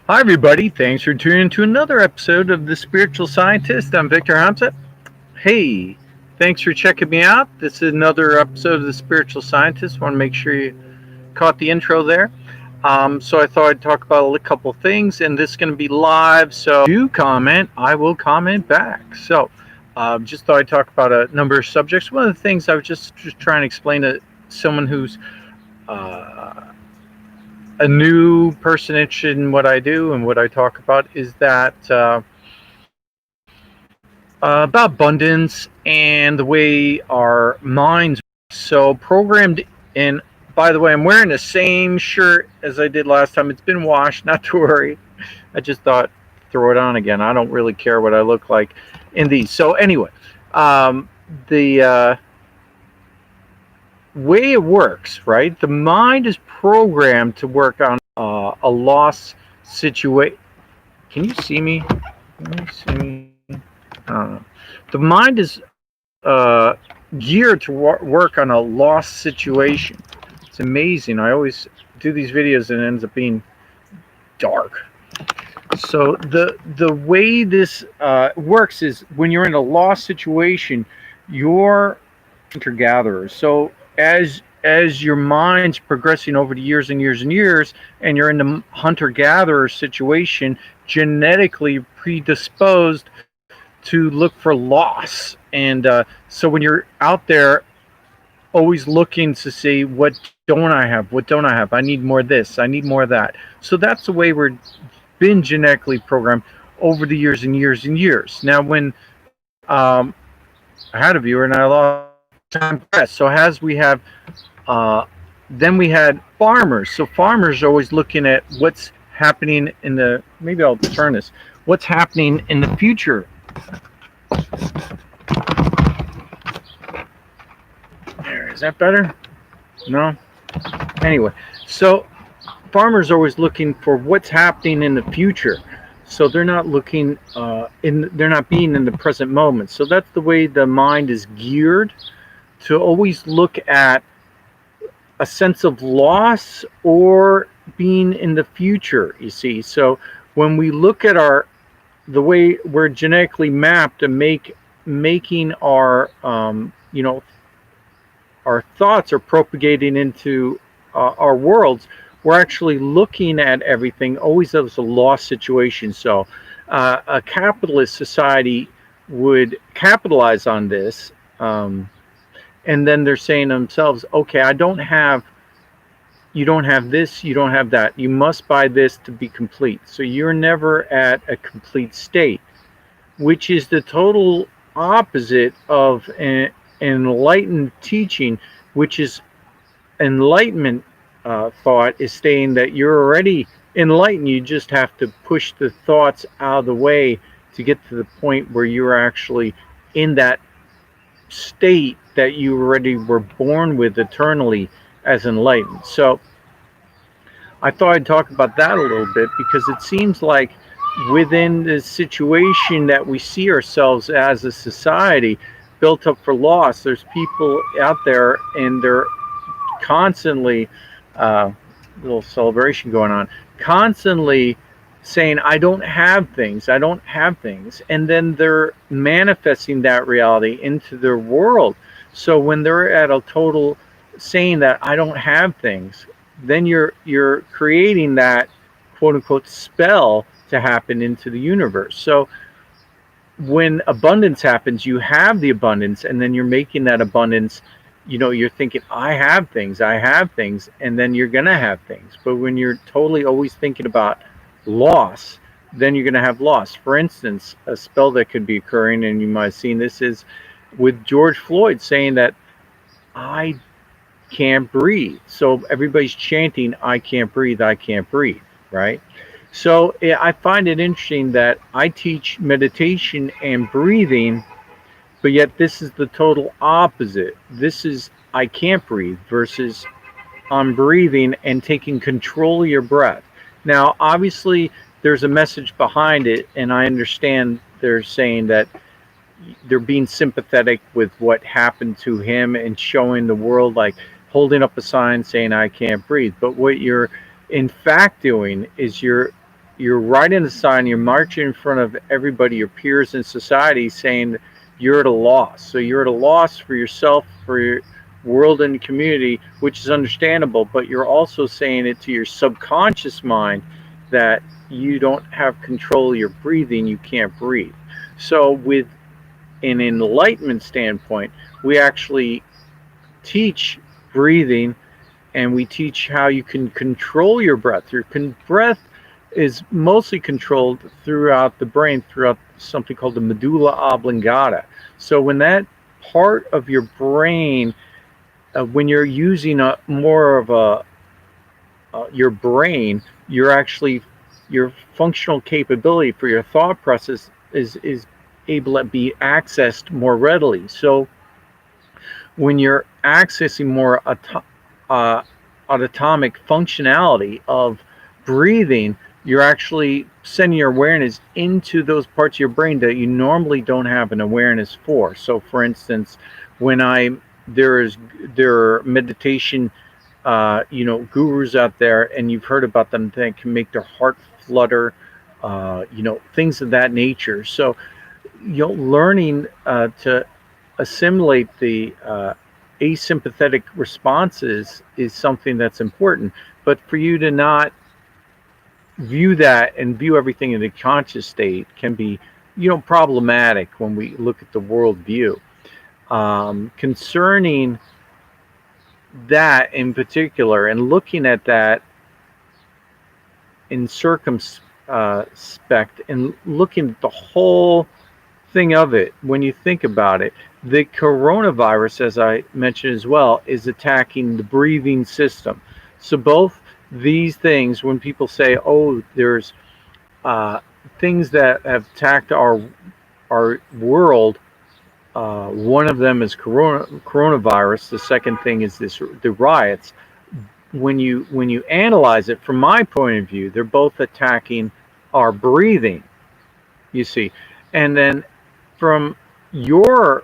Hi, everybody. Thanks for tuning in to another episode of The Spiritual Scientist. I'm Victor Hamsa. Hey, thanks for checking me out. This is another episode of The Spiritual Scientist. Want to make sure you caught the intro there. So I thought I'd talk about a couple things, and this is going to be live. So if you comment, I will comment back. So just thought I'd talk about a number of subjects. One of the things I was just trying to explain to someone who's uh, a new person interested in what I do and what I talk about is that about abundance and the way our minds are so programmed. And by the way, I'm wearing the same shirt as I did last time. It's been washed, not to worry. I just thought throw it on again. I don't really care what I look like in these. So anyway, the way it works, right? The mind is programmed to work on a loss situation. Can you see me? Can you see me? The mind is geared to work on a lost situation. It's amazing. I always do these videos and it ends up being dark. So the way this works is when you're in a lost situation, you're hunter-gatherer. So as your mind's progressing over the years and years and years, and you're in the hunter-gatherer situation, genetically predisposed to look for loss. And so when you're out there always looking to see what don't I have, what don't I have, I need more of this, I need more of that. So that's the way we're been genetically programmed over the years and years and years. Now when I had a viewer and I lost time press. So as we have then we had farmers. So farmers are always looking at what's happening in the, maybe I'll turn this, what's happening in the future. There, is that better? No? Anyway, so farmers are always looking for what's happening in the future. So they're not looking they're not being in the present moment. So that's the way the mind is geared, to always look at a sense of loss or being in the future, you see. So when we look at the way we're genetically mapped and making our our thoughts are propagating into our worlds, we're actually looking at everything always as a lost situation. So a capitalist society would capitalize on this, and then they're saying to themselves, okay, you don't have this, you don't have that, you must buy this to be complete. So you're never at a complete state, which is the total opposite of an enlightened teaching, which is enlightenment thought is saying that you're already enlightened. You just have to push the thoughts out of the way to get to the point where you're actually in that state that you already were born with eternally as enlightened. So I thought I'd talk about that a little bit, because it seems like within the situation that we see ourselves as a society built up for loss, there's people out there and they're constantly little celebration going on, constantly saying I don't have things, I don't have things, and then they're manifesting that reality into their world. So when they're at a total saying that I don't have things, then you're creating that quote unquote spell to happen into the universe. So when abundance happens, you have the abundance, and then you're making that abundance, you're thinking I have things, and then you're gonna have things. But when you're totally always thinking about loss, then you're gonna have loss. For instance, a spell that could be occurring, and you might have seen this, is with George Floyd saying that I can't breathe. So everybody's chanting I can't breathe, I can't breathe, right? So I find it interesting that I teach meditation and breathing, but yet this is the total opposite. This is I can't breathe versus I'm breathing and taking control of your breath. Now, obviously, there's a message behind it, and I understand they're saying that they're being sympathetic with what happened to him and showing the world, like holding up a sign saying I can't breathe. But what you're in fact doing is you're you're writing the sign, you're marching in front of everybody, your peers in society, saying you're at a loss. So you're at a loss for yourself, for your world and community, which is understandable, but you're also saying it to your subconscious mind that you don't have control of your breathing, you can't breathe. So with an enlightenment standpoint, we actually teach breathing, and we teach how you can control your breath. Your breath is mostly controlled throughout the brain, throughout something called the medulla oblongata. So when that part of your brain, when you're using more of your brain, you're actually, your functional capability for your thought process is able to be accessed more readily. So when you're accessing more autonomic functionality of breathing, you're actually sending your awareness into those parts of your brain that you normally don't have an awareness for. So, for instance, when there are meditation, gurus out there, and you've heard about them that can make their heart flutter, things of that nature. So, learning to assimilate the asympathetic responses is something that's important. But for you to not view that and view everything in the conscious state can be, problematic when we look at the world view. Concerning that in particular, and looking at that in circumspect, and looking at the whole thing of it, when you think about it, the coronavirus, as I mentioned as well, is attacking the breathing system. So both these things, when people say, "Oh, there's things that have attacked our world," one of them is coronavirus. The second thing is the riots. When you analyze it from my point of view, they're both attacking our breathing. You see, and then from your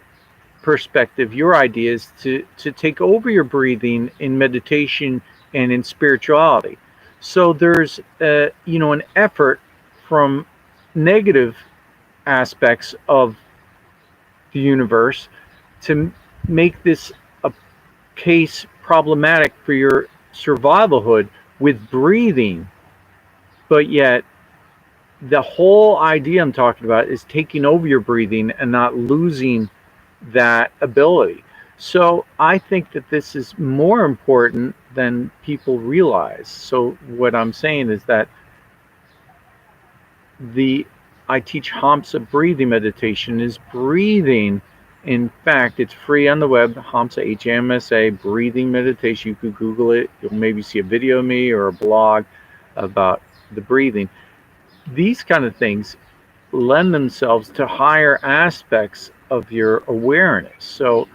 perspective, your idea is to take over your breathing in meditation and in spirituality. So there's an effort from negative aspects of the universe to make this a case problematic for your survivalhood with breathing, but yet the whole idea I'm talking about is taking over your breathing and not losing that ability. So I think that this is more important than people realize. So what I'm saying is that the I teach Hamsa breathing meditation. Is breathing, in fact, it's free on the web, Hamsa, H-A-M-S-A, breathing meditation. You could Google it. You'll maybe see a video of me or a blog about the breathing. These kind of things lend themselves to higher aspects of your awareness. So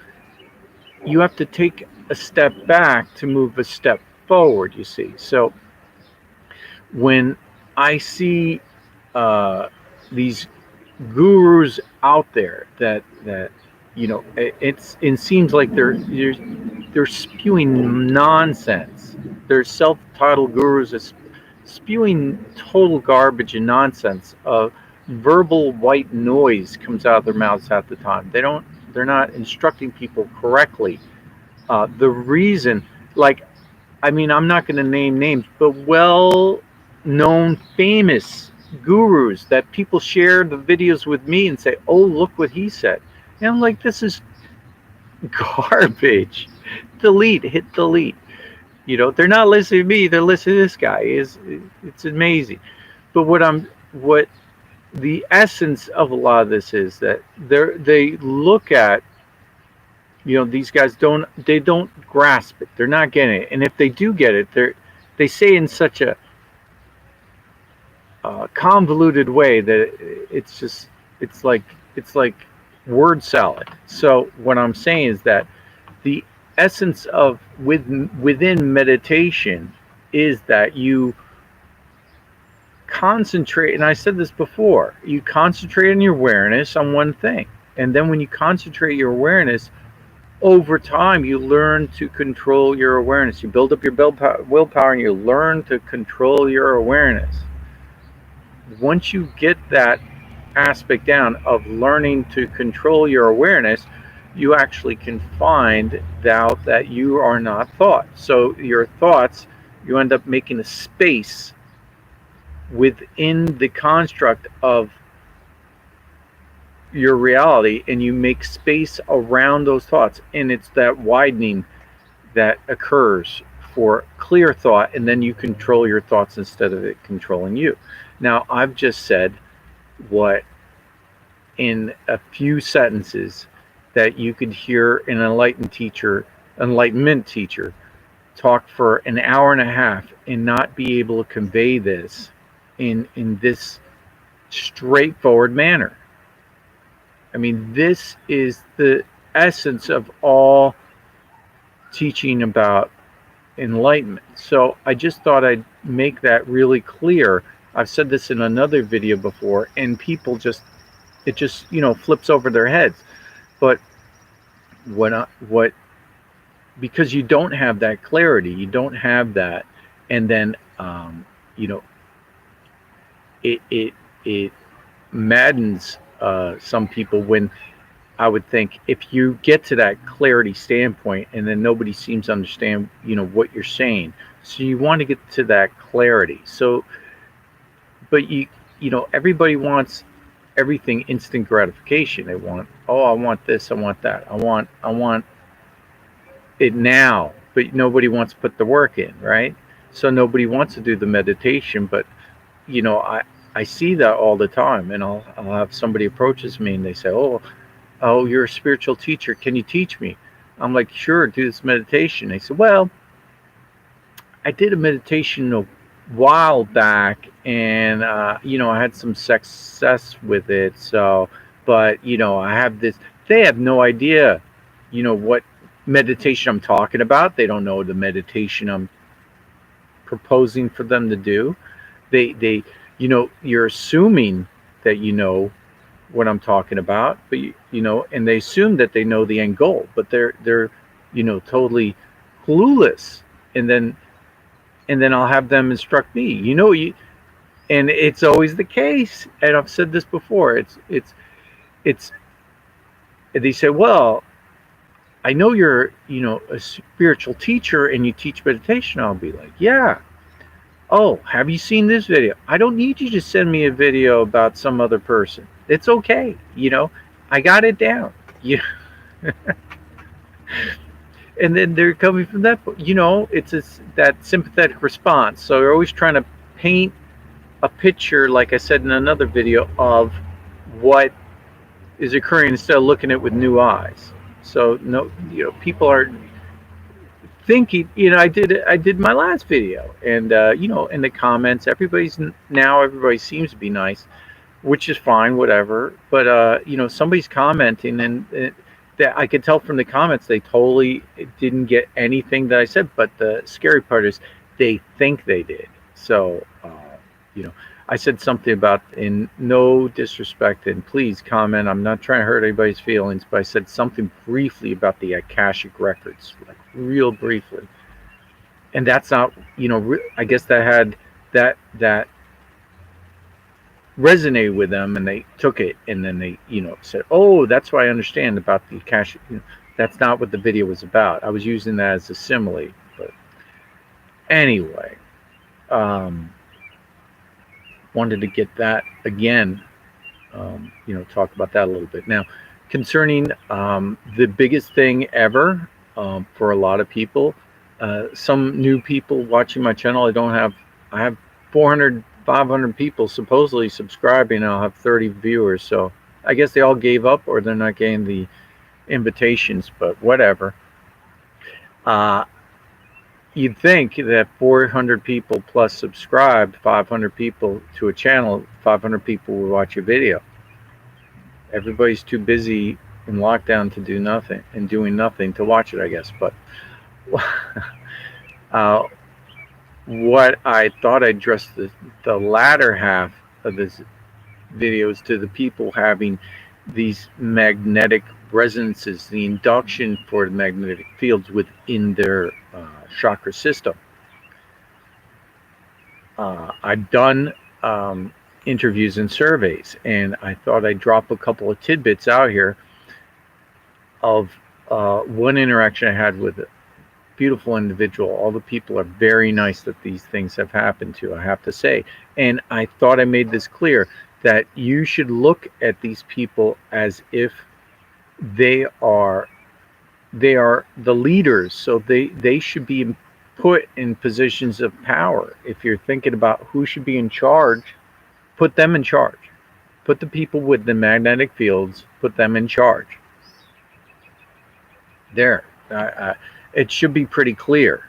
you have to take a step back to move a step forward, you see. So when I see these gurus out there that it seems like they're spewing nonsense. They're self-titled gurus that's spewing total garbage and nonsense. Verbal white noise comes out of their mouths half the time. They're not instructing people correctly. The reason, like, I mean, I'm not going to name names, but well-known, famous gurus that people share the videos with me and say, "Oh, look what he said," and I'm like, "This is garbage." Delete, hit delete. They're not listening to me; they're listening to this guy. It's amazing. But what the essence of a lot of this is that they look at, these guys don't grasp it. They're not getting it, and if they do get it, they say in such a convoluted way that it's like word salad. So what I'm saying is that the essence of within meditation is that you concentrate, and I said this before, you concentrate on your awareness on one thing, and then when you concentrate your awareness, over time you learn to control your awareness. You build up your willpower and you learn to control your awareness. once you get that aspect down of learning to control your awareness, you actually can find out that you are not thought. So your thoughts, you end up making a space within the construct of your reality, and you make space around those thoughts, and it's that widening that occurs for clear thought, and then you control your thoughts instead of it controlling you. Now, I've just said what in a few sentences that you could hear an enlightenment teacher talk for an hour and a half and not be able to convey this in this straightforward manner. I mean, this is the essence of all teaching about enlightenment. So I just thought I'd make that really clear. I've said this in another video before, and people just, it just, flips over their heads. But what because you don't have that clarity, you don't have that, and then you know it maddens some people when I would think if you get to that clarity standpoint and then nobody seems to understand what you're saying, so you want to get to that clarity. So but everybody wants everything instant gratification. They want, oh, I want this, I want that, I want it now, but nobody wants to put the work in, right? So nobody wants to do the meditation. But I see that all the time, and I'll have somebody approaches me and they say, oh, you're a spiritual teacher, can you teach me? I'm like, sure, do this meditation. They say, well, I did a meditation a while back, and I had some success with it. So, but I have this. They have no idea, what meditation I'm talking about. They don't know the meditation I'm proposing for them to do. They you're assuming that you know what I'm talking about, but and they assume that they know the end goal, but they're totally clueless. And then I'll have them instruct me. And it's always the case. And I've said this before. It's. They say, well, I know you're a spiritual teacher and you teach meditation. I'll be like, yeah. Oh, have you seen this video? I don't need you to send me a video about some other person. It's okay. I got it down. And then they're coming from that, it's that sympathetic response. So they're always trying to paint a picture, like I said in another video, of what is occurring instead of looking at it with new eyes. So no, people are thinking. I did my last video, and in the comments, everybody seems to be nice, which is fine, whatever. But somebody's commenting, and that I could tell from the comments they totally didn't get anything that I said. But the scary part is they think they did. So I said something about, in no disrespect, and please comment, I'm not trying to hurt anybody's feelings, but I said something briefly about the Akashic records, like real briefly. And that's not, I guess that had that resonated with them, and they took it, and then they said, oh, that's what I understand about the Akashic. That's not what the video was about. I was using that as a simile. But anyway, wanted to get that again, talk about that a little bit. Now, concerning the biggest thing ever for a lot of people, some new people watching my channel, I have 400, 500 people supposedly subscribing, and I'll have 30 viewers. So I guess they all gave up, or they're not getting the invitations, but whatever. You'd think that 400 people plus subscribed, 500 people to a channel, 500 people would watch your video. Everybody's too busy in lockdown to do nothing, and doing nothing to watch it, I guess. But what I thought I'd address the latter half of this video is to the people having these magnetic resonances, the induction for the magnetic fields within their chakra system. I've done interviews and surveys, and I thought I'd drop a couple of tidbits out here of one interaction I had with a beautiful individual. All the people are very nice that these things have happened to, I have to say. And I thought I made this clear that you should look at these people as if they are the leaders, so they should be put in positions of power. If you're thinking about who should be in charge, put them in charge. Put the people with the magnetic fields, put them in charge. There, it should be pretty clear.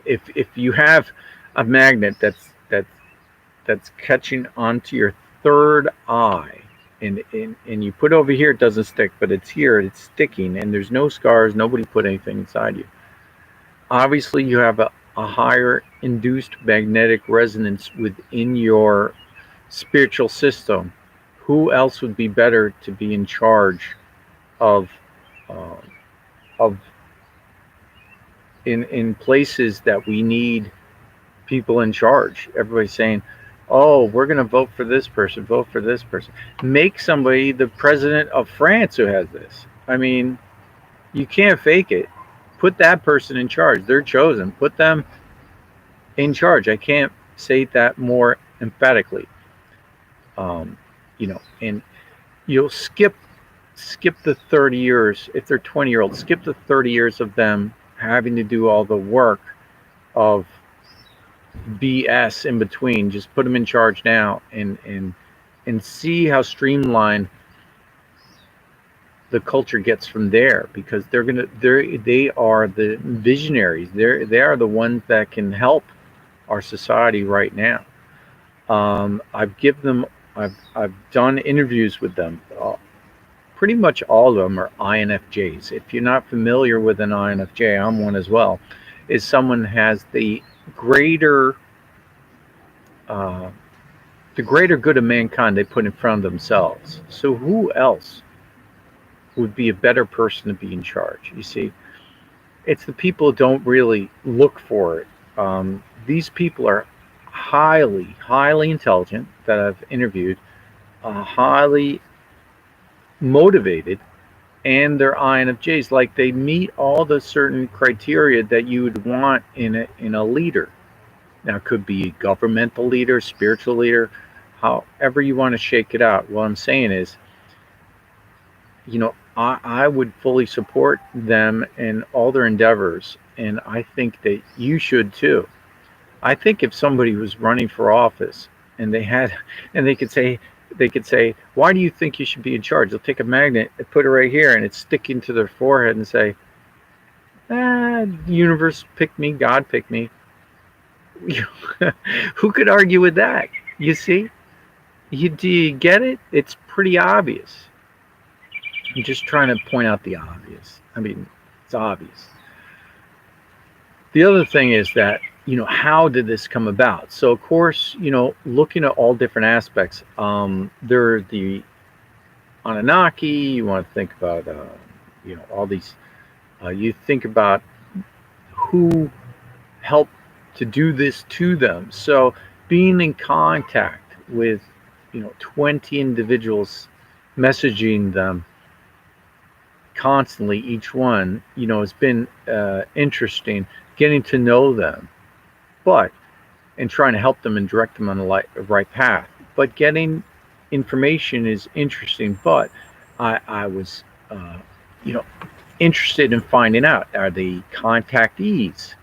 If you have a magnet that's catching onto your third eye, and you put it over here, it doesn't stick, but it's here, it's sticking, and there's no scars, nobody put anything inside you. Obviously, you have a higher induced magnetic resonance within your spiritual system. Who else would be better to be in charge of uh, of in places that we need people in charge? Everybody's saying, "Oh, we're going to vote for this person, vote for this person." Make somebody the president of France who has this. I mean, you can't fake it. Put that person in charge. They're chosen. Put them in charge. I can't say that more emphatically. Um, and you'll skip the 30 years if they're 20-year-olds. Skip the 30 years of them having to do all the work of BS in between. Just put them in charge now, and see how streamlined the culture gets from there, because they are the visionaries. They are the ones that can help our society right now. I've done interviews with them. Pretty much all of them are INFJs. If you're not familiar with an INFJ, I'm one as well. Is someone has greater uh, the greater good of mankind they put in front of themselves. So who else would be a better person to be in charge? You see, it's the people who don't really look for it. These people are highly intelligent that I've interviewed, highly motivated, and they're INFJs. Like, they meet all the certain criteria that you would want in a leader. Now, it could be a governmental leader, spiritual leader, however you want to shake it out. What I'm saying is, I would fully support them in all their endeavors, and I think that you should too. I think if somebody was running for office and they could say, "Why do you think you should be in charge?" They'll take a magnet and put it right here, and it's sticking to their forehead, and say, "The universe picked me, God picked me." Who could argue with that? You see, do you get it? It's pretty obvious. I'm just trying to point out the obvious. I mean, it's obvious. The other thing is that, how did this come about? So, of course, looking at all different aspects, there are the Anunnaki. You want to think about, all these. You think about who helped to do this to them. So, being in contact with, 20 individuals, messaging them constantly, each one, has been interesting, getting to know them, but and trying to help them and direct them on the right path. But getting information is interesting. But I was, you know, interested in finding out, are they contactees?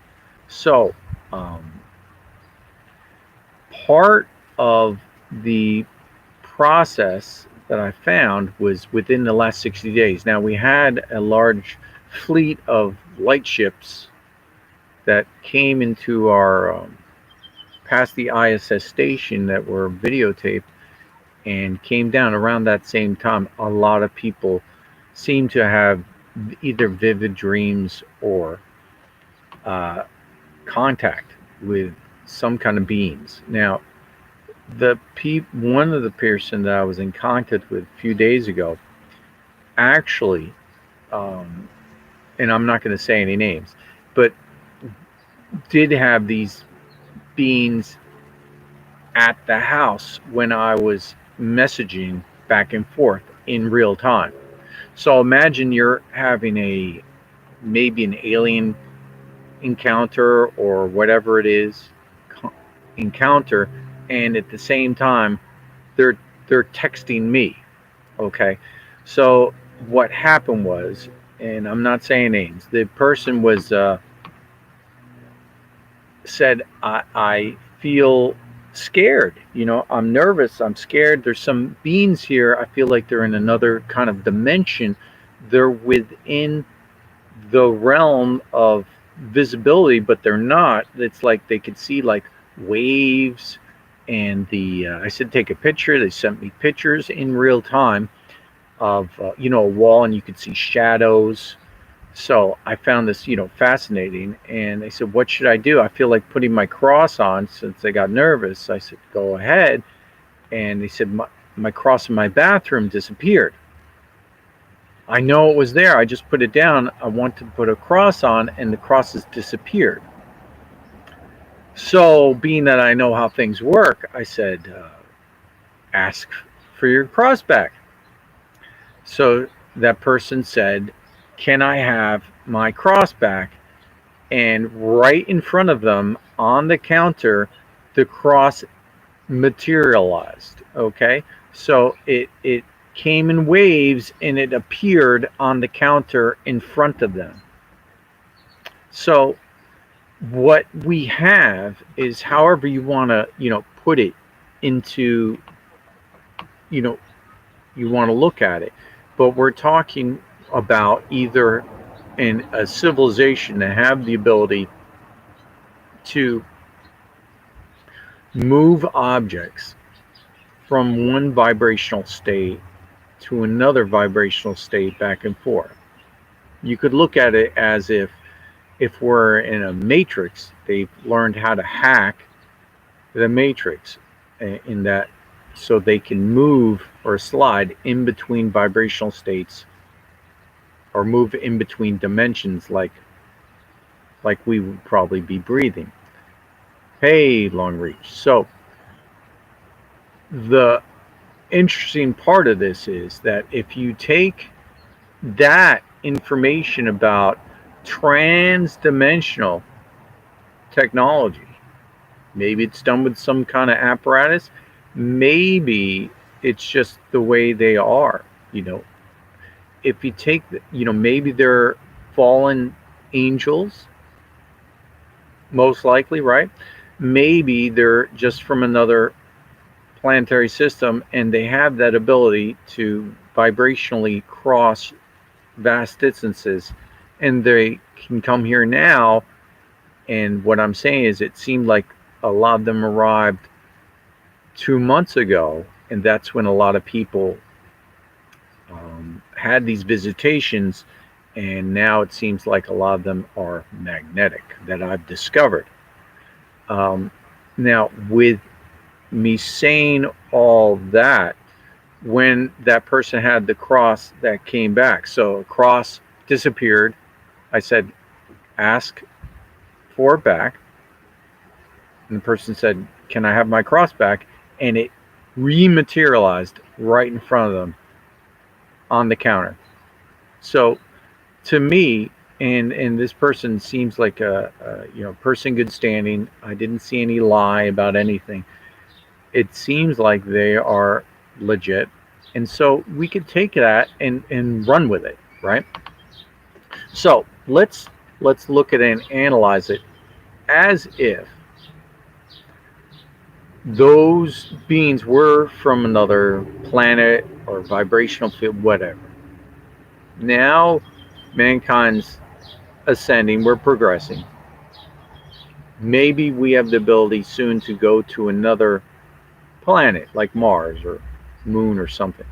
So part of the process that I found was within the last 60 days. Now, we had a large fleet of light ships that came into our past the ISS station that were videotaped and came down around that same time. A lot of people seem to have either vivid dreams or contact with some kind of beings. Now, one of the person that I was in contact with a few days ago actually, and I'm not going to say any names, but did have these beings at the house when I was messaging back and forth in real time. So imagine you're having a maybe an alien encounter or whatever it is encounter, and at the same time they're they're texting me. Okay, so what happened was, and I'm not saying names. The person was said, I feel scared. I'm nervous. I'm scared. There's some beings here. I feel like they're in another kind of dimension. They're within the realm of visibility, but they're not. It's like they could see like waves. And I said, take a picture. They sent me pictures in real time of, a wall, and you could see shadows. So I found this, fascinating. And they said, what should I do? I feel like putting my cross on since I got nervous. I said, go ahead. And they said, my cross in my bathroom disappeared. I know it was there. I just put it down. I want to put a cross on, and the cross has disappeared. So, being that I know how things work, I said, ask for your cross back. So that person said, can I have my cross back? And right in front of them on the counter, the cross materialized. Okay, so it came in waves and it appeared on the counter in front of them. So what we have is, however you want to put it into, you know you want to look at it, but we're talking about either in a civilization to have the ability to move objects from one vibrational state to another vibrational state back and forth. You could look at it as if we're in a matrix, they've learned how to hack the matrix in that, so they can move or slide in between vibrational states or move in between dimensions like we would probably be breathing. Hey, long reach. So the interesting part of this is that if you take that information about trans-dimensional technology, maybe it's done with some kind of apparatus, maybe it's just the way they are. If you take maybe they're fallen angels, most likely, right? Maybe they're just from another planetary system, and they have that ability to vibrationally cross vast distances, and they can come here now. And what I'm saying is, it seemed like a lot of them arrived 2 months ago, and that's when a lot of people had these visitations, and now it seems like a lot of them are magnetic that I've discovered. Now, with me saying all that, when that person had the cross that came back, so a cross disappeared, I said, ask for it back. And the person said, can I have my cross back? And it rematerialized right in front of them on the counter. So to me, and this person seems like a person good standing. I didn't see any lie about anything. It seems like they are legit, and so we could take that and run with it, right? So let's look at it and analyze it as if those beings were from another planet or vibrational field, whatever. Now mankind's ascending, we're progressing. Maybe we have the ability soon to go to another planet like Mars or Moon or something.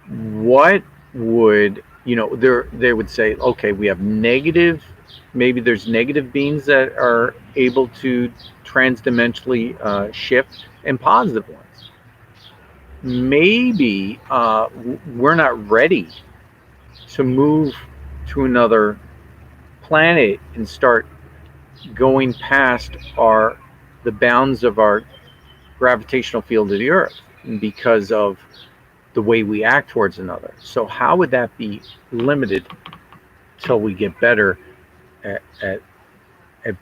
What would, they would say, okay, we have negative, maybe there's negative beings that are able to transdimensionally shift, and positive ones. Maybe we're not ready to move to another planet and start going past our the bounds of our gravitational field of the Earth because of the way we act towards another. So how would that be limited till we get better at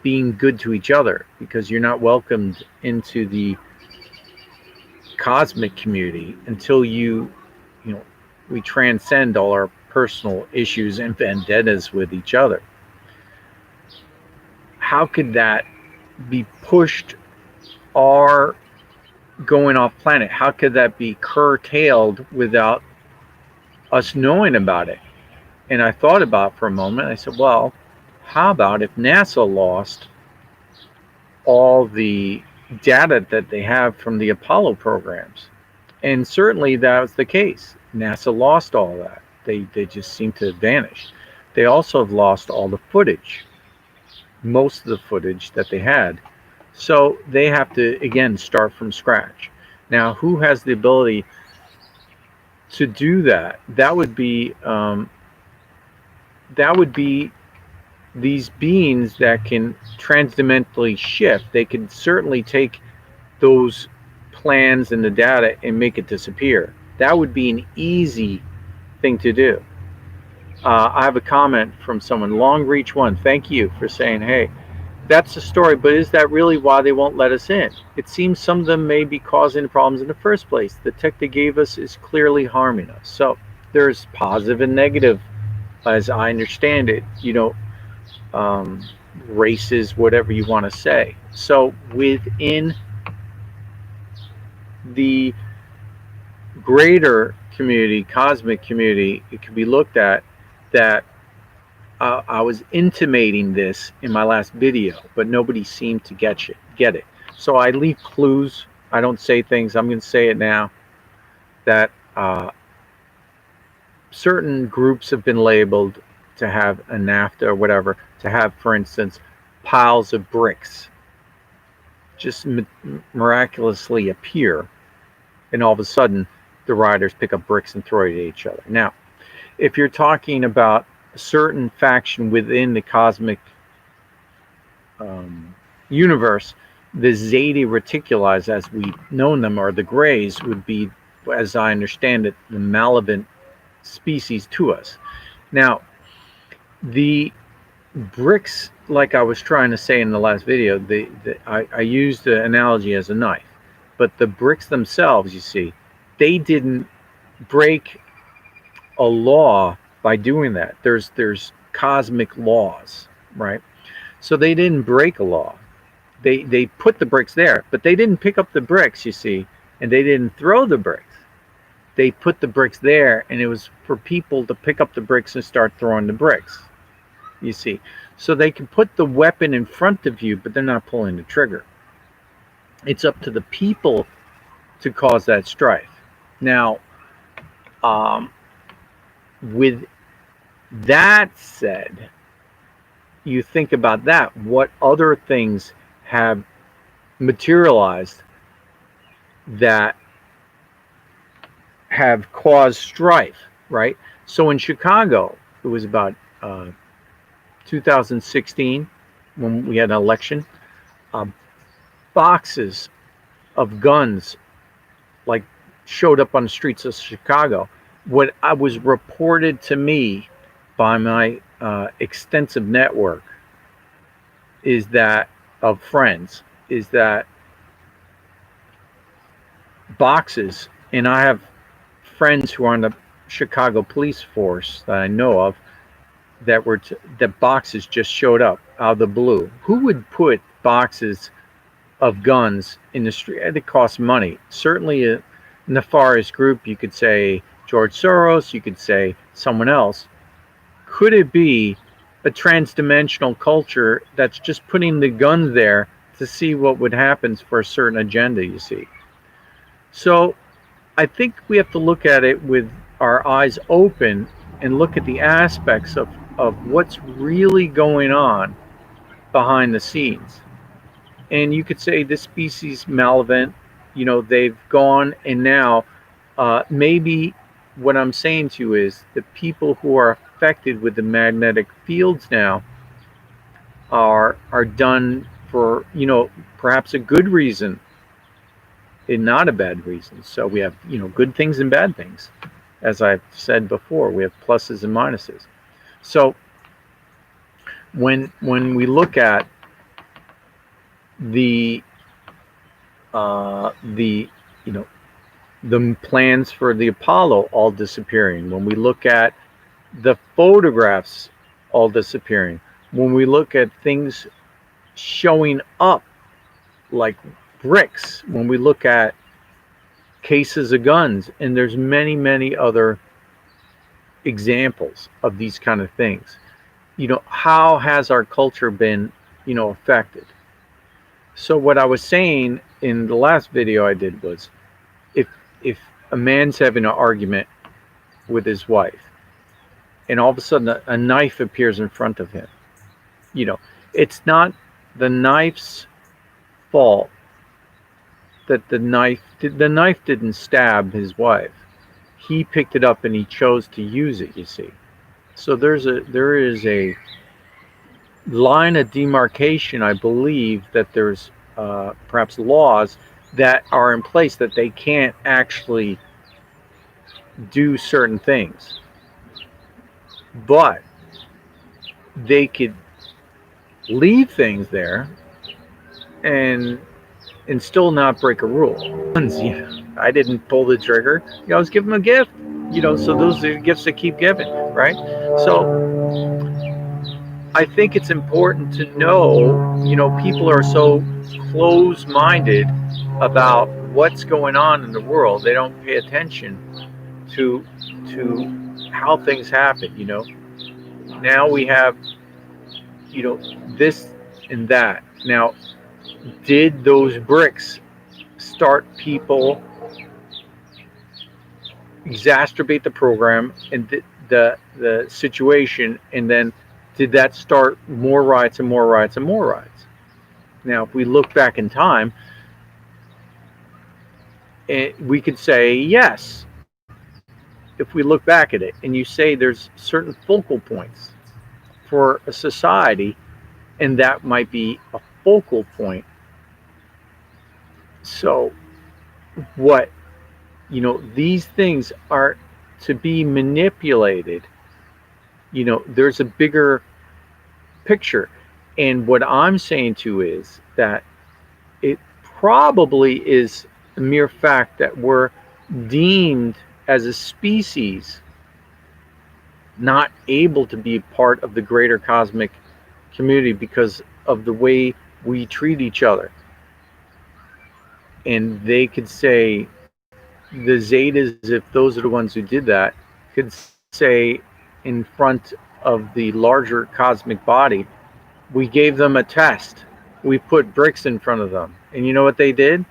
being good to each other? Because you're not welcomed into the cosmic community until you know, we transcend all our personal issues and vendettas with each other. How could that be pushed or going off planet? How could that be curtailed without us knowing about it? And I thought about it for a moment. I said, well, how about if NASA lost all the data that they have from the Apollo programs? And certainly that was the case. NASA lost all that. They just seem to have vanished. They also have lost all the footage, most of the footage that they had. So they have to, again, start from scratch. Now, who has the ability to do that? That would be these beings that can transdimensionally shift. They can certainly take those plans and the data and make it disappear. That would be an easy thing to do. I have a comment from someone, Long Reach One. Thank you for saying, hey, that's the story, but is that really why they won't let us in? It seems some of them may be causing the problems in the first place. The tech they gave us is clearly harming us. So there's positive and negative, as I understand it, races, whatever you want to say. So within the greater community, cosmic community, it can be looked at that I was intimating this in my last video, but nobody seemed to get it. So I leave clues. I don't say things. I'm going to say it now that certain groups have been labeled to have a NAFTA or whatever, to have, for instance, piles of bricks just miraculously appear, and all of a sudden the riders pick up bricks and throw it at each other. Now, if you're talking about a certain faction within the cosmic universe, the Zeta Reticuli, as we've known them, or the Greys, would be, as I understand it, the malevolent species to us. Now, the bricks, like I was trying to say in the last video, I used the analogy as a knife, but the bricks themselves, you see, they didn't break a law by doing that. There's cosmic laws, right? So they didn't break a law. They put the bricks there, but they didn't pick up the bricks, you see, and they didn't throw the bricks. They put the bricks there, and it was for people to pick up the bricks and start throwing the bricks, you see. So they can put the weapon in front of you, but they're not pulling the trigger. It's up to the people to cause that strife. Now, with that said, you think about that. What other things have materialized that have caused strife, right? So in Chicago, it was about 2016 when we had an election. Boxes of guns like showed up on the streets of Chicago. What I was reported to me by my extensive network is that of friends is that boxes, and I have friends who are on the Chicago police force that I know of, that boxes just showed up out of the blue. Who would put boxes of guns in the street? It costs money. Certainly a nefarious group, you could say George Soros, you could say someone else. Could it be a transdimensional culture that's just putting the guns there to see what would happen for a certain agenda, you see? So I think we have to look at it with our eyes open and look at the aspects of what's really going on behind the scenes. And you could say this species malevolent, they've gone, and now maybe what I'm saying to you is the people who are affected with the magnetic fields now are done for, you know, perhaps a good reason and not a bad reason. So we have, you know, good things and bad things. As I've said before, we have pluses and minuses. So when we look at the the you know, the plans for the Apollo all disappearing, when we look at the photographs all disappearing, when we look at things showing up like bricks, when we look at cases of guns, and there's many other examples of these kind of things. You know, how has our culture been, you know, affected? So what I was saying in the last video I did was, if if a man's having an argument with his wife, and all of a sudden a knife appears in front of him, you know, it's not the knife's fault that the knife didn't stab his wife. He picked it up and he chose to use it, you see. So there is a line of demarcation. I believe that there's perhaps laws that are in place that they can't actually do certain things, but they could leave things there and still not break a rule. Yeah, I didn't pull the trigger. You know, I was giving them a gift. You know, so those are gifts that keep giving, right? So I think it's important to know, you know, people are so close-minded about what's going on in the world. They don't pay attention to how things happen, you know. Now we have, you know, this and that. Now, did those bricks start people exacerbate the program and the situation, and then did that start more riots and more riots and more riots? Now, if we look back in time, we could say yes. If we look back at it and you say there's certain focal points for a society, and that might be a focal point. So what, you know, these things are to be manipulated. You know, there's a bigger picture. And what I'm saying to is that it probably is a mere fact that we're deemed as a species not able to be part of the greater cosmic community because of the way we treat each other. And they could say, the Zetas, if those are the ones who did that, could say in front of the larger cosmic body, we gave them a test. We put bricks in front of them. And you know what they did?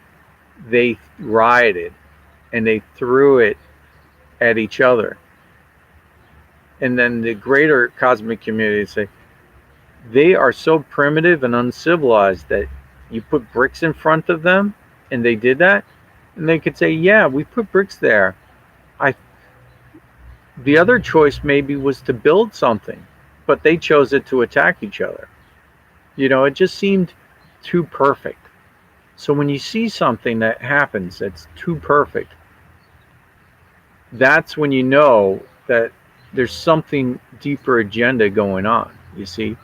They rioted and they threw it at each other. And then the greater cosmic community say, they are so primitive and uncivilized that you put bricks in front of them, and they did that. And they could say, yeah, we put bricks there. The other choice maybe was to build something, but they chose it to attack each other. You know, it just seemed too perfect. So when you see something that happens that's too perfect, that's when you know that there's something deeper agenda going on, you see.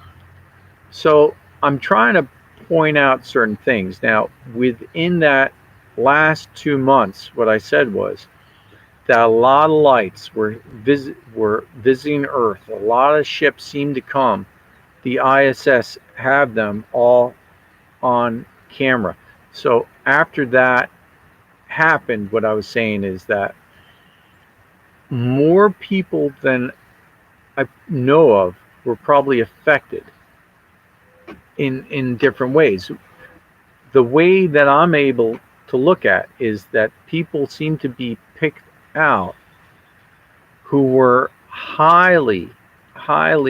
So I'm trying to point out certain things. Now, within that last 2 months, what I said was that a lot of lights were visiting Earth. A lot of ships seemed to come. The ISS have them all on camera. So after that happened, what I was saying is that more people than I know of were probably affected in different ways. The way that I'm able to look at is that people seem to be picked out who were highly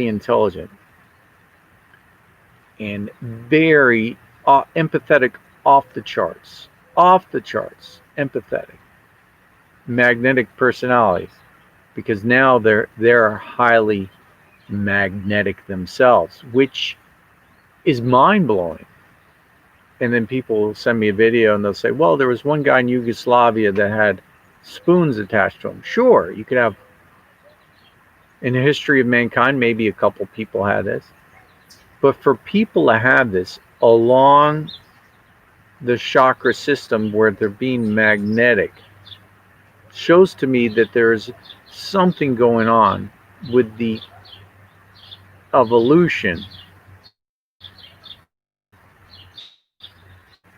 intelligent and very empathetic, off the charts empathetic, magnetic personalities, because now they're highly magnetic themselves, which is mind-blowing. And then people will send me a video and they'll say, well, there was one guy in Yugoslavia that had spoons attached to him. Sure, you could have, in the history of mankind, maybe a couple people had this. But for people to have this along the chakra system where they're being magnetic shows to me that there's something going on with the evolution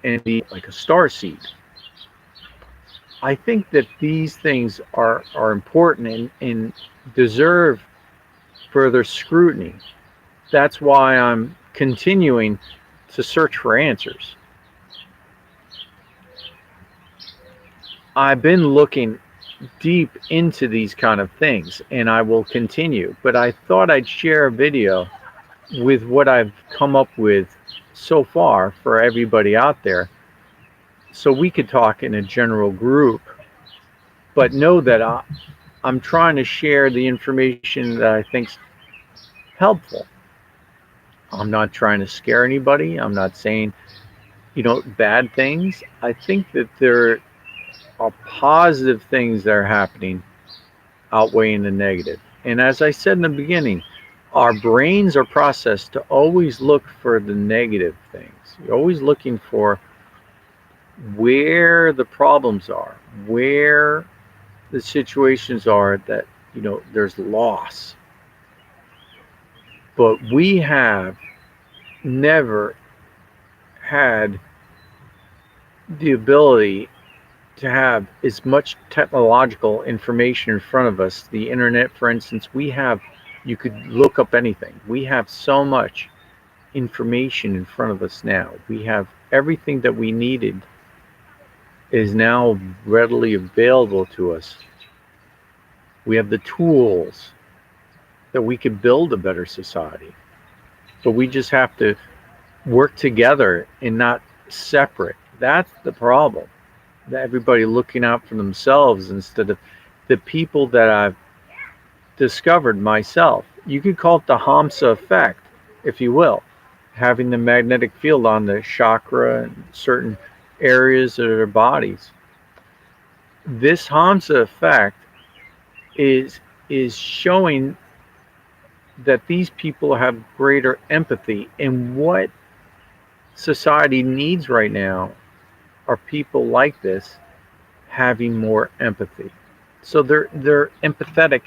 and the like a star seed. I think that these things are important and deserve further scrutiny. That's why I'm continuing to search for answers. I've been looking deep into these kind of things and I will continue, but I thought I'd share a video with what I've come up with so far for everybody out there so we could talk in a general group, but know that I'm trying to share the information that I think's helpful. I'm not trying to scare anybody. I'm not saying, bad things. I think that there are positive things that are happening outweighing the negative. And as I said in the beginning, our brains are processed to always look for the negative things. You're always looking for where the problems are, where the situations are that, there's loss. But we have never had the ability to have as much technological information in front of us. The internet, for instance, you could look up anything. We have so much information in front of us now. We have everything that we needed is now readily available to us. We have the tools that we could build a better society. But we just have to work together and not separate. That's the problem. Everybody looking out for themselves instead of the people that I've discovered myself. You could call it the Hamsa effect, if you will, having the magnetic field on the chakra and certain areas of their bodies. This Hamsa effect is showing that these people have greater empathy, and what society needs right now are people like this having more empathy. So their empathetic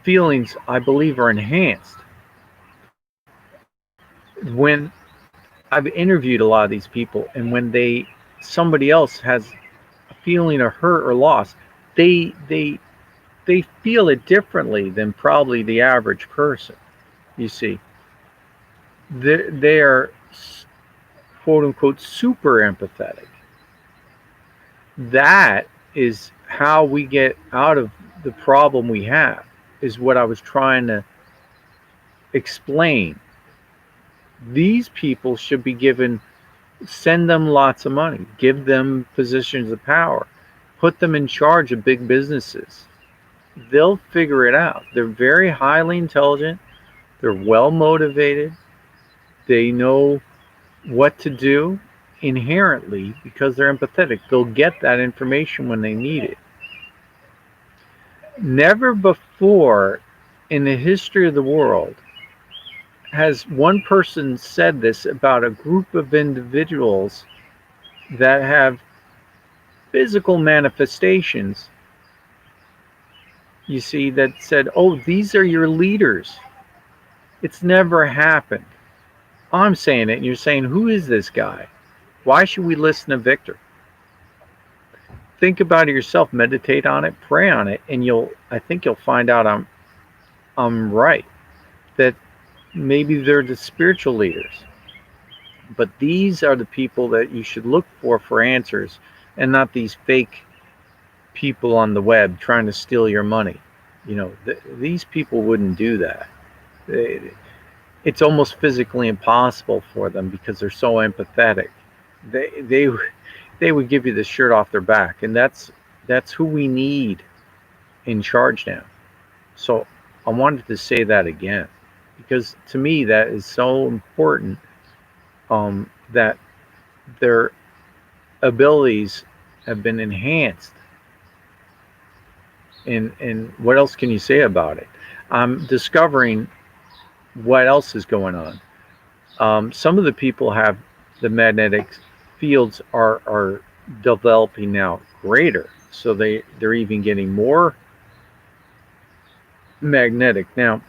feelings, I believe, are enhanced. When I've interviewed a lot of these people, and when somebody else has a feeling of hurt or loss, they feel it differently than probably the average person. You see, they are quote unquote super empathetic. That is how we get out of the problem we have, is what I was trying to explain. These people should be send them lots of money, give them positions of power, put them in charge of big businesses. They'll figure it out. They're very highly intelligent, they're well motivated, they know what to do inherently because they're empathetic. They'll get that information when they need it. Never before in the history of the world has one person said this about a group of individuals that have physical manifestations, you see, that said, oh, these are your leaders. It's never happened. I'm saying it, and you're saying, who is this guy? Why should we listen to Victor? Think about it yourself, meditate on it, pray on it, and I think you'll find out I'm right. That maybe they're the spiritual leaders. But these are the people that you should look for answers, and not these fake people on the web trying to steal your money. These people wouldn't do that. It's almost physically impossible for them because they're so empathetic. They would give you the shirt off their back, and that's who we need in charge now. So I wanted to say that again, because to me that is so important that their abilities have been enhanced. And what else can you say about it? I'm discovering what else is going on. Some of the people have the magnetic fields are developing now greater, so they're even getting more magnetic. Now,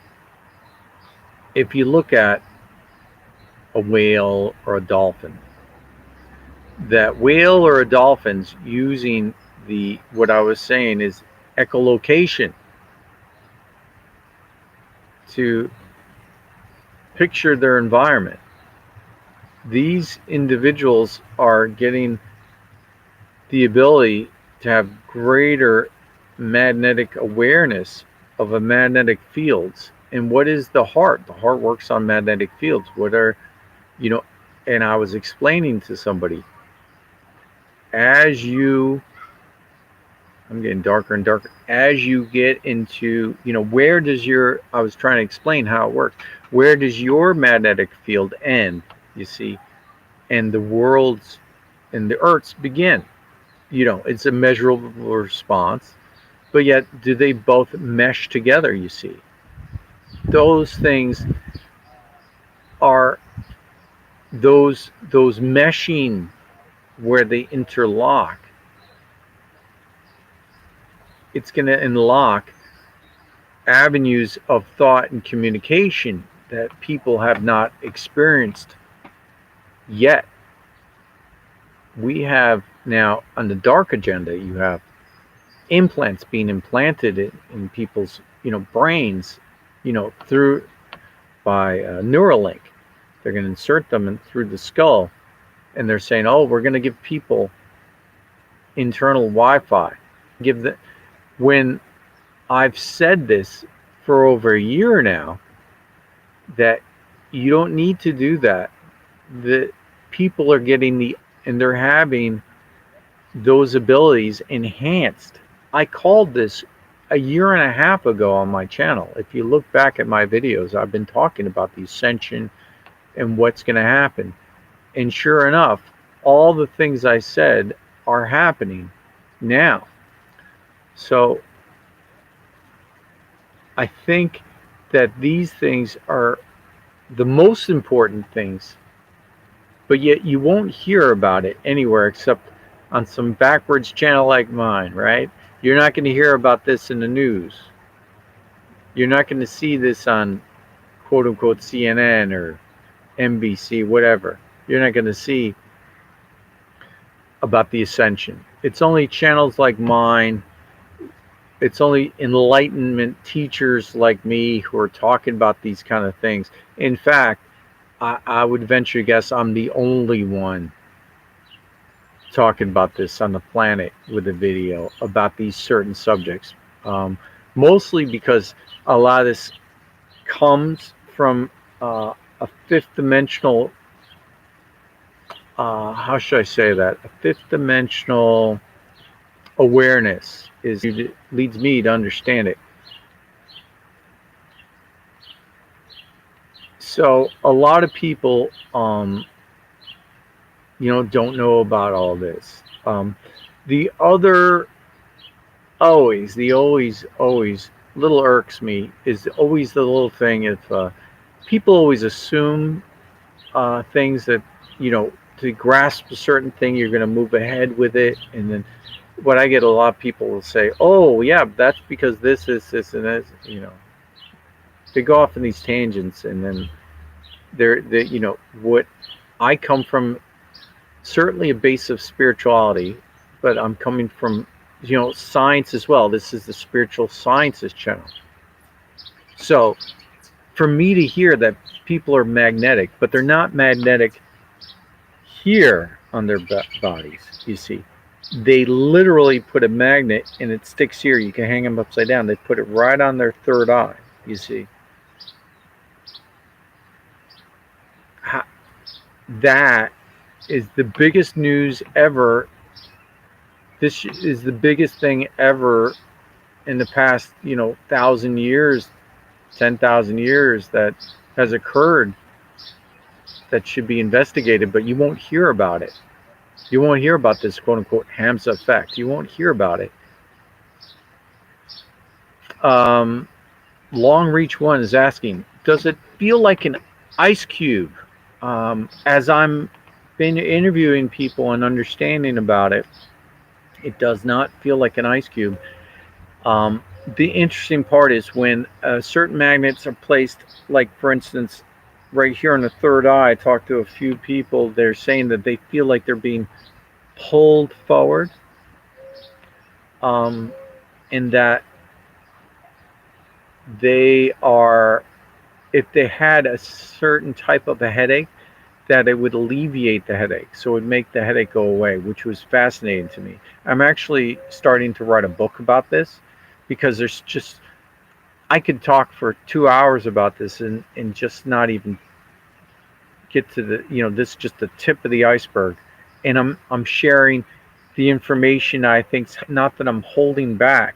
if you look at a whale or a dolphin, that whale or a dolphin's using the what I was saying is echolocation to picture their environment. These individuals are getting the ability to have greater magnetic awareness of a magnetic fields. And what is the heart? The heart works on magnetic fields. What are, you know, and I was explaining to somebody, as you, I'm getting darker and darker, as you get into, where does your, I was trying to explain how it works. Where does your magnetic field end, you see, and the world's and the Earth's begin? It's a measurable response, but yet do they both mesh together, you see? Those things are those meshing where they interlock. It's going to unlock avenues of thought and communication that people have not experienced yet. We have now on the dark agenda, you have implants being implanted in people's brains, through by Neuralink. They're going to insert them through the skull, and they're saying, "Oh, we're going to give people internal Wi-Fi." When I've said this for over a year now, that you don't need to do that. The people are getting and they're having those abilities enhanced. I called this a year and a half ago on my channel. If you look back at my videos, I've been talking about the ascension and what's going to happen. And sure enough, all the things I said are happening now. So I think that these things are the most important things, but yet you won't hear about it anywhere except on some backwards channel like mine, right? You're not going to hear about this in the news. You're not going to see this on quote unquote CNN or NBC, whatever. You're not going to see about the ascension. It's only channels like mine. It's only enlightenment teachers like me who are talking about these kind of things. In fact, I would venture to guess I'm the only one talking about this on the planet with a video about these certain subjects. Mostly because a lot of this comes from a fifth dimensional, how should I say that? A fifth dimensional awareness leads me to understand it. So a lot of people, don't know about all this. The other, always little irks me is always the little thing if people always assume things that, to grasp a certain thing, you're going to move ahead with it. And then what I get a lot of people will say, oh, yeah, that's because this, and this, they go off in these tangents. And then what I come from, certainly a base of spirituality, but I'm coming from, science as well. This is the spiritual sciences channel. So for me to hear that people are magnetic, but they're not magnetic here on their bodies, you see. They literally put a magnet and it sticks here. You can hang them upside down. They put it right on their third eye, you see. That is the biggest news ever. This is the biggest thing ever in the past, 1,000 years, 10,000 years that has occurred that should be investigated, but you won't hear about it. You won't hear about this quote unquote Hamsa effect. You won't hear about it. Um, Long Reach One is asking, does it feel like an ice cube? As I'm been interviewing people and understanding about it, it does not feel like an ice cube. Um, the interesting part is when certain magnets are placed, like for instance, right here on the third eye. I talked to a few people. They're saying that they feel like they're being pulled forward, um, and that they are, if they had a certain type of a headache, that it would alleviate the headache. So it would make the headache go away, which was fascinating to me. I'm actually starting to write a book about this because there's just, I could talk for 2 hours about this and just not even get to the, this is just the tip of the iceberg. And I'm sharing the information. I think, not that I'm holding back,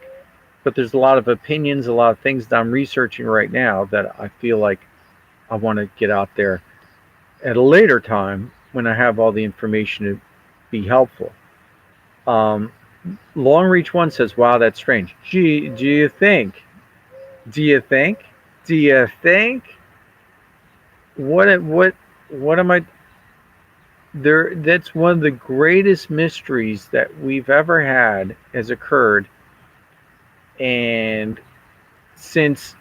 but there's a lot of opinions, a lot of things that I'm researching right now that I feel like I want to get out there at a later time when I have all the information to be helpful. Um, Long Reach One says, "Wow, that's strange." Gee, do you think? Do you think? Do you think? What am I? There. That's one of the greatest mysteries that we've ever had has occurred, and since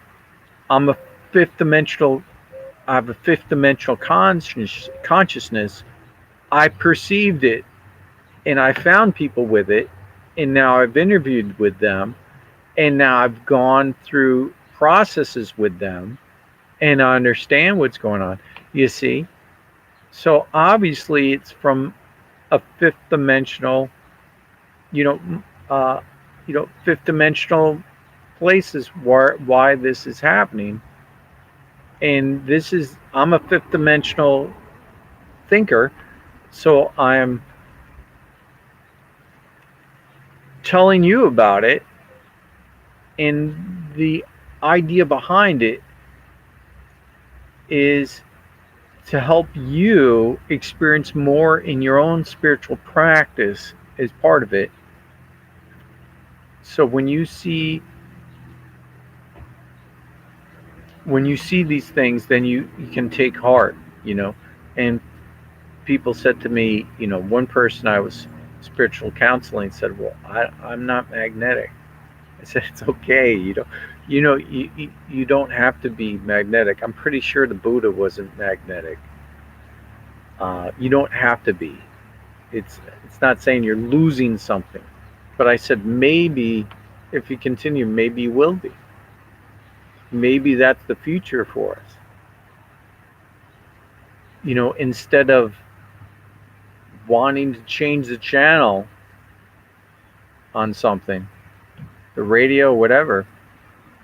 I'm a fifth dimensional, I have a fifth dimensional consciousness. I perceived it and I found people with it, and now I've interviewed with them, and now I've gone through processes with them, and I understand what's going on. You see, so obviously it's from a fifth dimensional, you know, uh, fifth dimensional places where why this is happening, and this is I'm a fifth dimensional thinker, so I'm telling you about it. And the idea behind it is to help you experience more in your own spiritual practice as part of it. So when you see these things, then you can take heart, And people said to me, one person I was spiritual counseling said, "Well, I'm not magnetic." I said, "It's okay. You don't have to be magnetic. I'm pretty sure the Buddha wasn't magnetic. You don't have to be. It's not saying you're losing something." But I said, maybe if you continue, maybe you will be. Maybe that's the future for us. Instead of wanting to change the channel on something, the radio, whatever,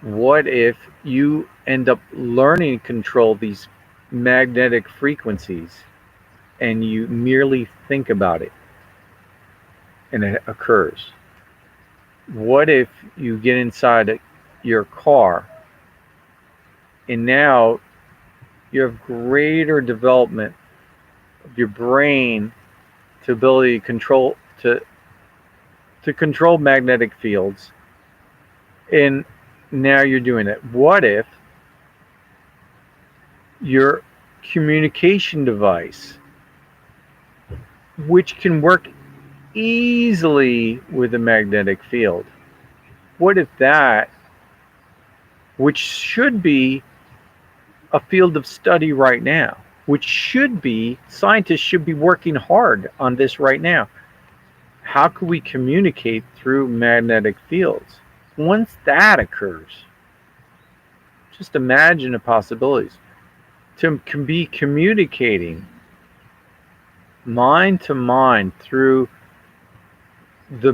what if you end up learning to control these magnetic frequencies and you merely think about it and it occurs? What if you get inside your car and now you have greater development of your brain to ability to control magnetic fields, and now you're doing it? What if your communication device, which can work easily with a magnetic field, what if that, which should be a field of study right now, which should be, scientists should be working hard on this right now. How can we communicate through magnetic fields? Once that occurs, just imagine the possibilities. To be communicating mind to mind through the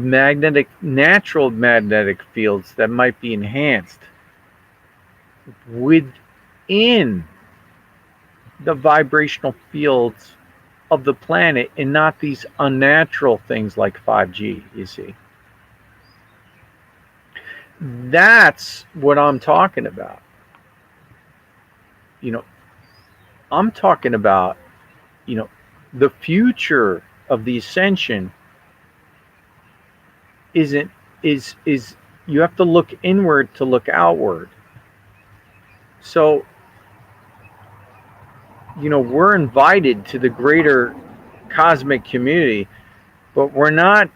natural magnetic fields that might be enhanced within the vibrational fields of the planet, and not these unnatural things like 5G, you see. That's what I'm talking about. I'm talking about you know, the future of the ascension isn't is you have to look inward to look outward. So, we're invited to the greater cosmic community, but we're not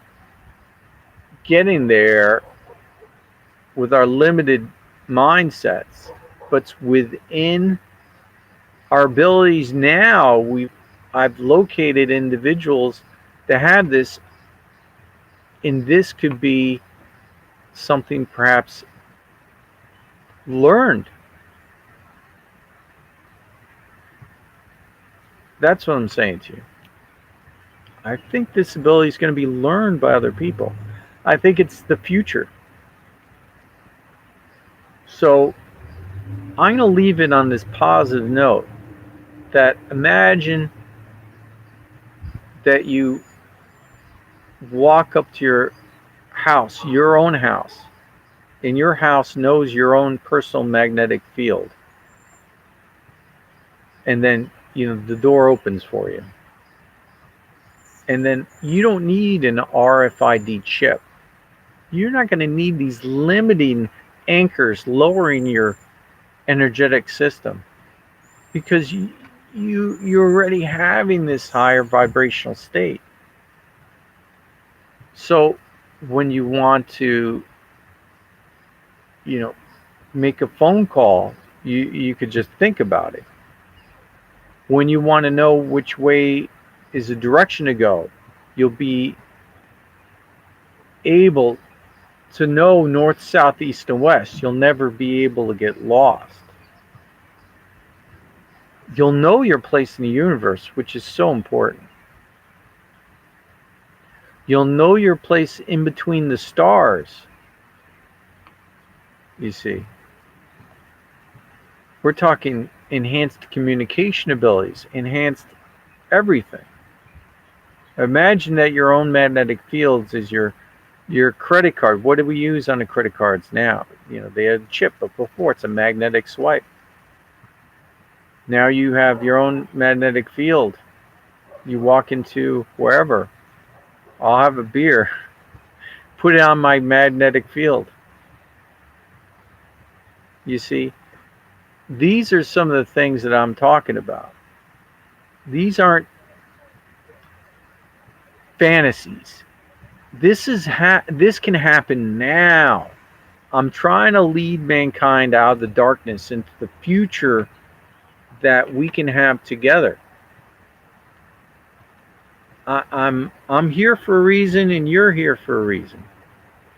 getting there with our limited mindsets, but within our abilities now. I've located individuals that have this, and this could be something perhaps learned. That's what I'm saying to you. I think this ability is going to be learned by other people. I think it's the future. So I'm going to leave it on this positive note that imagine that you walk up to your house, your own house, and your house knows your own personal magnetic field. And then, the door opens for you. And then you don't need an RFID chip. You're not going to need these limiting anchors lowering your energetic system, because you're already having this higher vibrational state. So when you want to, make a phone call, you could just think about it. When you want to know which way is the direction to go, you'll be able to know north, south, east, and west. You'll never be able to get lost. You'll know your place in the universe, which is so important. You'll know your place in between the stars. You see, we're talking enhanced communication abilities, enhanced everything. Imagine that your own magnetic fields is your credit card. What do we use on the credit cards now? They had a chip, but before it's a magnetic swipe. Now you have your own magnetic field. You walk into wherever, I'll have a beer, put it on my magnetic field. You see, these are some of the things that I'm talking about. These aren't fantasies. This can happen now. I'm trying to lead mankind out of the darkness into the future that we can have together. I'm here for a reason, and you're here for a reason.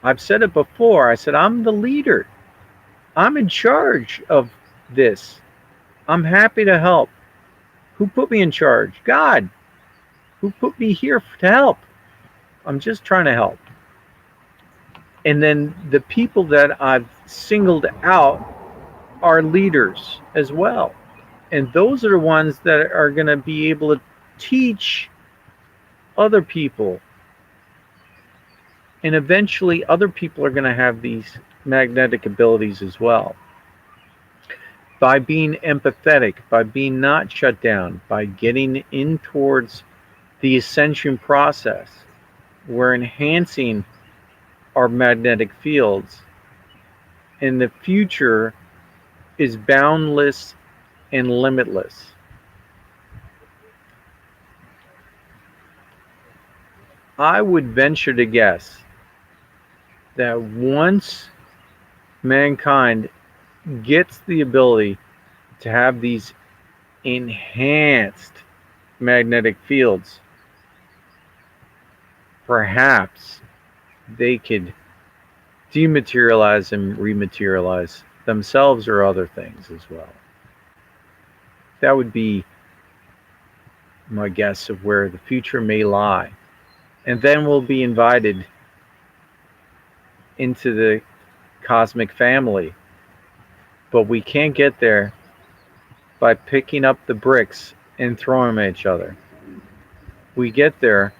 I've said it before. I said I'm the leader. I'm in charge of this. I'm happy to help. Who put me in charge? God. Who put me here to help? I'm just trying to help. And then the people that I've singled out are leaders as well. And those are the ones that are going to be able to teach other people. And eventually other people are going to have these magnetic abilities as well. By being empathetic, by being not shut down, by getting in towards the ascension process, we're enhancing our magnetic fields. And the future is boundless and limitless. I would venture to guess that once mankind gets the ability to have these enhanced magnetic fields, perhaps they could dematerialize and rematerialize themselves or other things as well. That would be my guess of where the future may lie. And then we'll be invited into the cosmic family. But we can't get there by picking up the bricks and throwing them at each other. We get there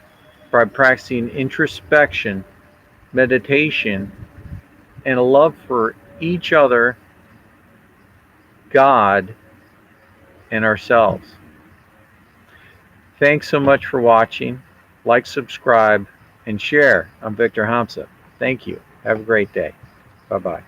by practicing introspection, meditation, and a love for each other, God, and ourselves. Thanks so much for watching. Like, subscribe, and share. I'm Victor Hamsa. Thank you. Have a great day. Bye bye.